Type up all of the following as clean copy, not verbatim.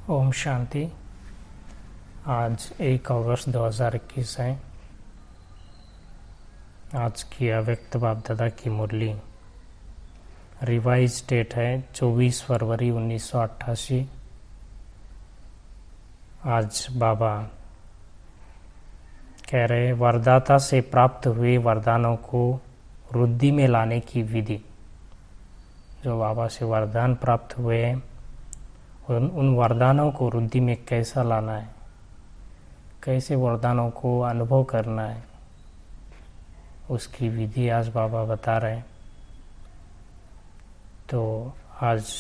ओम शांति। आज 1 अगस्त 2021 है। आज की अव्यक्त बाप दादा की मुरली रिवाइज डेट है 24 फरवरी 1988। आज बाबा कह रहे वरदाता से प्राप्त हुए वरदानों को वृद्धि में लाने की विधि। जो बाबा से वरदान प्राप्त हुए हैं उन वरदानों को वृद्धि में कैसा लाना है, कैसे वरदानों को अनुभव करना है, उसकी विधि आज बाबा बता रहे हैं। तो आज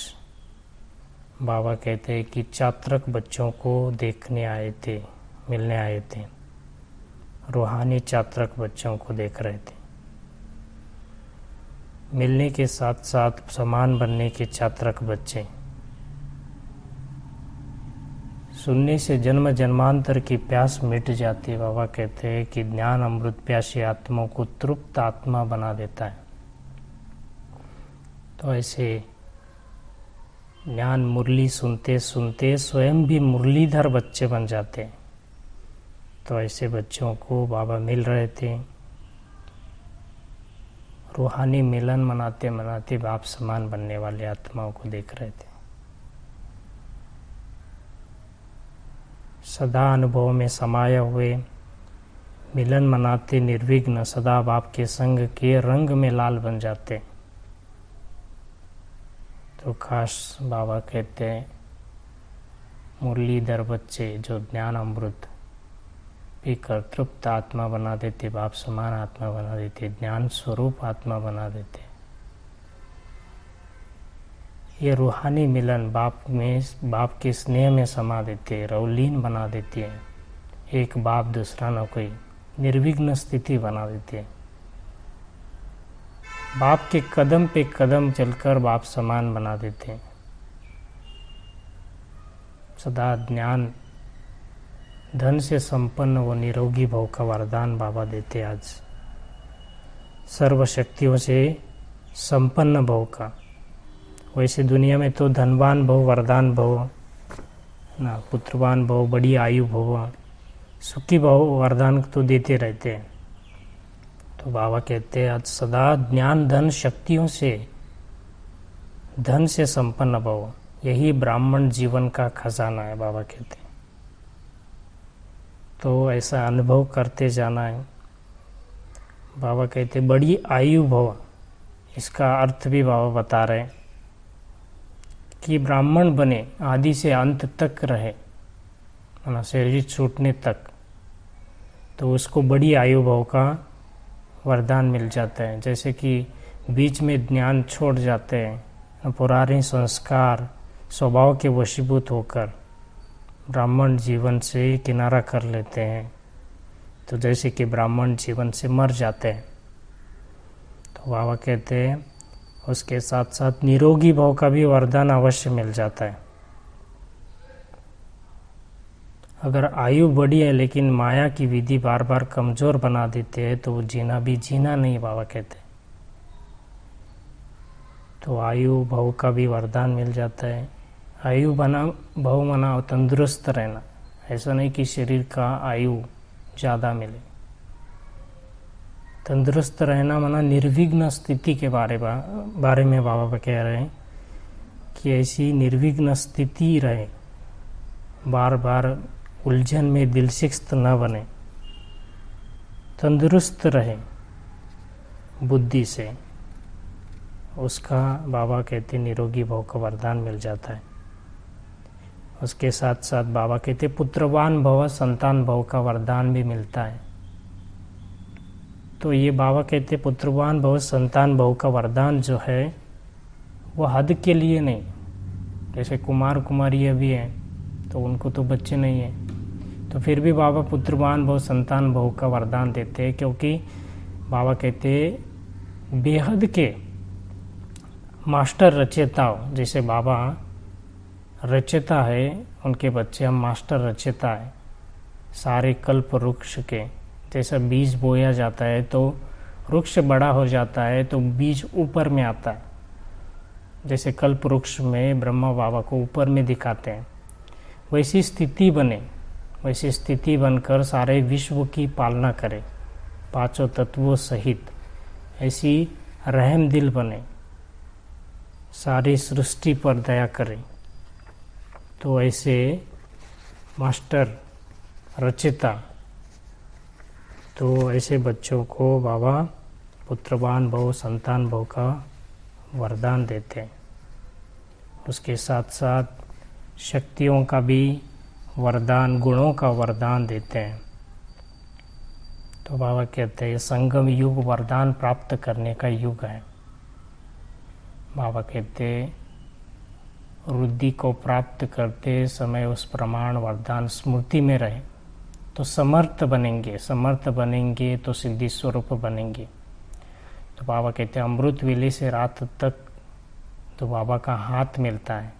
बाबा कहते हैं कि छात्रक बच्चों को देखने आए थे, मिलने आए थे, रूहानी छात्रक बच्चों को देख रहे थे। मिलने के साथ साथ समान बनने के छात्रक बच्चे। सुनने से जन्म जन्मांतर की प्यास मिट जाती है। बाबा कहते हैं कि ज्ञान अमृत प्यासी आत्मा को तृप्त आत्मा बना देता है। तो ऐसे ज्ञान मुरली सुनते सुनते स्वयं भी मुरलीधर बच्चे बन जाते हैं। तो ऐसे बच्चों को बाबा मिल रहे थे। रूहानी मिलन मनाते मनाते बाप समान बनने वाले आत्माओं को देख रहे थे। सदा अनुभव में समाये हुए मिलन मनाते निर्विघ्न सदा बाप के संग के रंग में लाल बन जाते। तो खास बाबा कहते हैं मुरलीधर बच्चे जो ज्ञान अमृत पीकर तृप्त आत्मा बना देते, बाप समान आत्मा बना देते, ज्ञान स्वरूप आत्मा बना देते। ये रूहानी मिलन बाप के स्नेह में समा देते, रवलीन बना देती है। एक बाप दूसरा न कोई, निर्विघ्न स्थिति बना देती है। बाप के कदम पे कदम चलकर बाप समान बना देते हैं। सदा ज्ञान धन से संपन्न व निरोगी भव का वरदान बाबा देते। आज सर्व शक्तियों से संपन्न भव का। वैसे दुनिया में तो धनवान भव, वरदान भव ना, पुत्रवान भव, बड़ी आयु भव, सुखी भव वरदान तो देते रहते हैं। तो बाबा कहते हैं आज सदा ज्ञान धन शक्तियों से धन से संपन्न भव, यही ब्राह्मण जीवन का खजाना है। बाबा कहते हैं तो ऐसा अनुभव करते जाना है। बाबा कहते बड़ी आयु भव, इसका अर्थ भी बाबा बता रहे हैं कि ब्राह्मण बने, आदि से अंत तक रहे, ना शरीर छूटने तक, तो उसको बड़ी आयु भव का वरदान मिल जाता है। जैसे कि बीच में ज्ञान छोड़ जाते हैं, पुराने संस्कार स्वभाव के वशीभूत होकर ब्राह्मण जीवन से किनारा कर लेते हैं। तो जैसे कि ब्राह्मण जीवन से मर जाते हैं। तो बाबा कहते हैं उसके साथ साथ निरोगी भाव का भी वरदान अवश्य मिल जाता है। अगर आयु बड़ी है लेकिन माया की विधि बार बार कमजोर बना देते हैं तो वो जीना भी जीना नहीं, बाबा कहते। तो आयु भाव का भी वरदान मिल जाता है। आयु बना भाव मना तंदुरुस्त रहना, ऐसा नहीं कि शरीर का आयु ज़्यादा मिले। तंदुरुस्त रहना माना निर्विघ्न स्थिति के बारे में बाबा कह रहे हैं कि ऐसी निर्विघ्न स्थिति रहे, बार बार उलझन में दिलशिक्त न बने, तंदुरुस्त रहे बुद्धि से, उसका बाबा कहते निरोगी भाव का वरदान मिल जाता है। उसके साथ साथ बाबा कहते पुत्रवान भव, संतान भव का वरदान भी मिलता है। तो ये बाबा कहते पुत्रवान भव, संतान भव का वरदान जो है वो हद के लिए नहीं। जैसे कुमार कुमारी अभी हैं तो उनको तो बच्चे नहीं हैं, तो फिर भी बाबा पुत्रवान भव, संतान भव का वरदान देते हैं, क्योंकि बाबा कहते बेहद के मास्टर रचयिताओं, जैसे बाबा रचयिता है, उनके बच्चे हम मास्टर रचयिता है। सारे कल्प वृक्ष के जैसा बीज बोया जाता है तो वृक्ष बड़ा हो जाता है तो बीज ऊपर में आता है। जैसे कल्प वृक्ष में ब्रह्मा बाबा को ऊपर में दिखाते हैं, वैसी स्थिति बने, वैसी स्थिति बनकर सारे विश्व की पालना करे, पांचों तत्वों सहित ऐसी रहम दिल बने, सारी सृष्टि पर दया करे। तो ऐसे मास्टर रचिता, तो ऐसे बच्चों को बाबा पुत्रवान भव, संतान भव का वरदान देते हैं। उसके साथ साथ शक्तियों का भी वरदान, गुणों का वरदान देते हैं। तो बाबा कहते हैं संगम युग वरदान प्राप्त करने का युग है। बाबा कहते रुद्धि को प्राप्त करते समय उस प्रमाण वरदान स्मृति में रहे तो समर्थ बनेंगे, समर्थ बनेंगे तो सिद्धि स्वरूप बनेंगे। तो बाबा कहते हैं अमृत वेले से रात तक तो बाबा का हाथ मिलता है।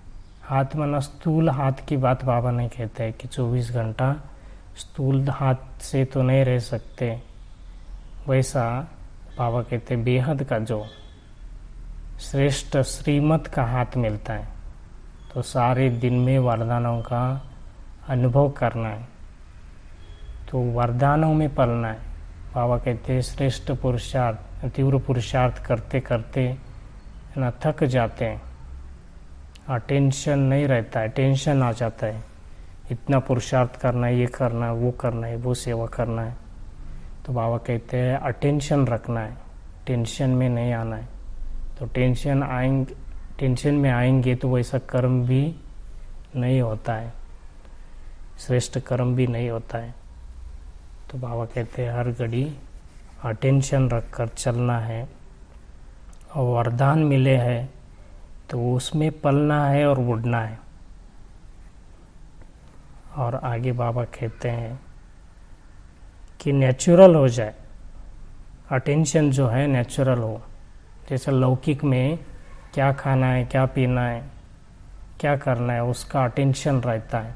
हाथ माना स्थूल हाथ की बात बाबा नहीं कहते हैं कि 24 घंटा स्थूल हाथ से तो नहीं रह सकते, वैसा बाबा कहते बेहद का जो श्रेष्ठ श्रीमत का हाथ मिलता है। तो सारे दिन में वरदानों का अनुभव करना है, तो वरदानों में पलना है। बाबा कहते हैं श्रेष्ठ पुरुषार्थ, तीव्र पुरुषार्थ करते करते ना थक जाते हैं, टेंशन नहीं रहता है, टेंशन आ जाता है, इतना पुरुषार्थ करना है, ये करना है, वो करना है, वो सेवा करना है। तो बाबा कहते हैं अटेंशन रखना है, टेंशन में नहीं आना है। तो टेंशन में आएंगे तो वैसा कर्म भी नहीं होता है, श्रेष्ठ कर्म भी नहीं होता है। तो बाबा कहते हैं हर घड़ी अटेंशन रखकर चलना है, और वरदान मिले हैं तो उसमें पलना है और उड़ना है। और आगे बाबा कहते हैं कि नेचुरल हो जाए, अटेंशन जो है नेचुरल हो। जैसे लौकिक में क्या खाना है, क्या पीना है, क्या करना है, उसका अटेंशन रहता है।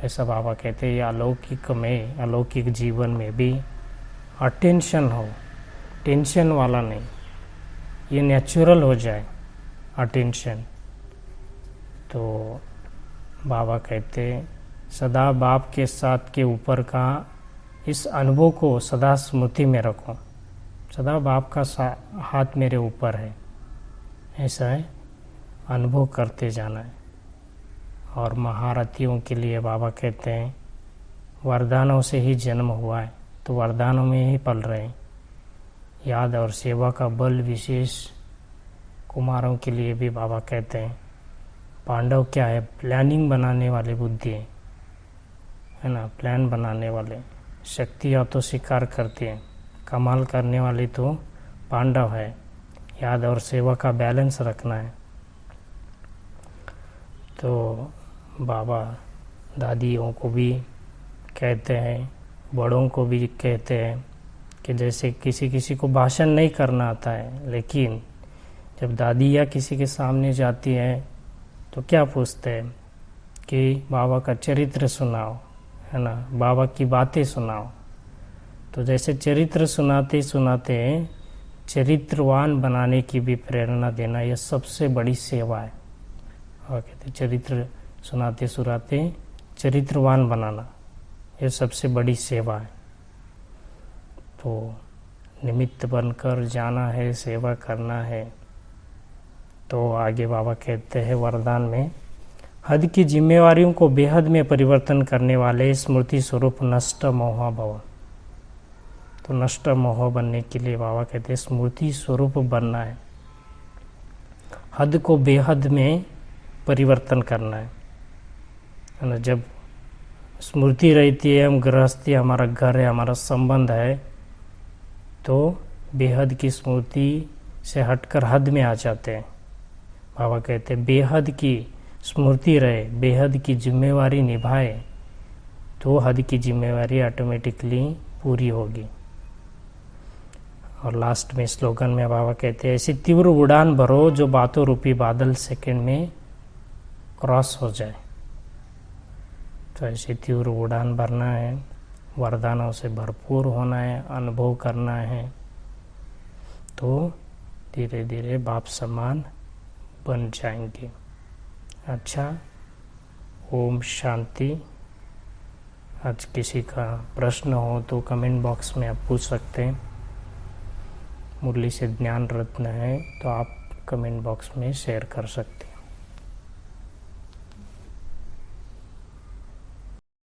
ऐसा बाबा कहते हैं अलौकिक में, अलौकिक जीवन में भी अटेंशन हो, टेंशन वाला नहीं, ये नेचुरल हो जाए अटेंशन। तो बाबा कहते सदा बाप के साथ के ऊपर का इस अनुभव को सदा स्मृति में रखो, सदा बाप का हाथ मेरे ऊपर है, ऐसा है अनुभव करते जाना है। और महारथियों के लिए बाबा कहते हैं वरदानों से ही जन्म हुआ है, तो वरदानों में ही पल रहे हैं। याद और सेवा का बल विशेष कुमारों के लिए भी बाबा कहते हैं। पांडव क्या है, प्लानिंग बनाने वाले बुद्धि है ना, प्लान बनाने वाले। शक्तियाँ तो स्वीकार करते हैं, कमाल करने वाले तो पांडव है। याद और सेवा का बैलेंस रखना है। तो बाबा दादियों को भी कहते हैं, बड़ों को भी कहते हैं कि जैसे किसी को भाषण नहीं करना आता है, लेकिन जब दादी या किसी के सामने जाती है तो क्या पूछते हैं कि बाबा का चरित्र सुनाओ, है ना, बाबा की बातें सुनाओ। तो जैसे चरित्र सुनाते सुनाते चरित्रवान बनाने की भी प्रेरणा देना, यह सबसे बड़ी सेवा है। और कहते चरित्र सुनाते सुनाते चरित्रवान बनाना, यह सबसे बड़ी सेवा है। तो निमित्त बनकर जाना है, सेवा करना है। तो आगे बाबा कहते हैं वरदान में हद की जिम्मेवारियों को बेहद में परिवर्तन करने वाले स्मृति स्वरूप नष्ट मोह भव। तो नष्ट मोह बनने के लिए बाबा कहते हैं स्मृति स्वरूप बनना है, हद को बेहद में परिवर्तन करना है ना। जब स्मृति रहती है, हम गृहस्थी, हमारा घर है, हमारा संबंध है, तो बेहद की स्मृति से हटकर हद में आ जाते हैं। बाबा कहते हैं बेहद की स्मृति रहे, बेहद की जिम्मेवारी निभाए, तो हद की जिम्मेवारी ऑटोमेटिकली पूरी होगी। और लास्ट में स्लोगन में बाबा कहते हैं ऐसी तीव्र उड़ान भरो जो बातों रूपी बादल सेकंड में क्रॉस हो जाए। तो ऐसी तीव्र उड़ान भरना है, वरदानों से भरपूर होना है, अनुभव करना है, तो धीरे धीरे बाप समान बन जाएंगे। अच्छा, ओम शांति। आज किसी का प्रश्न हो तो कमेंट बॉक्स में आप पूछ सकते हैं। मुरली से ज्ञान रत्न है तो आप कमेंट बॉक्स में शेयर कर सकते हैं।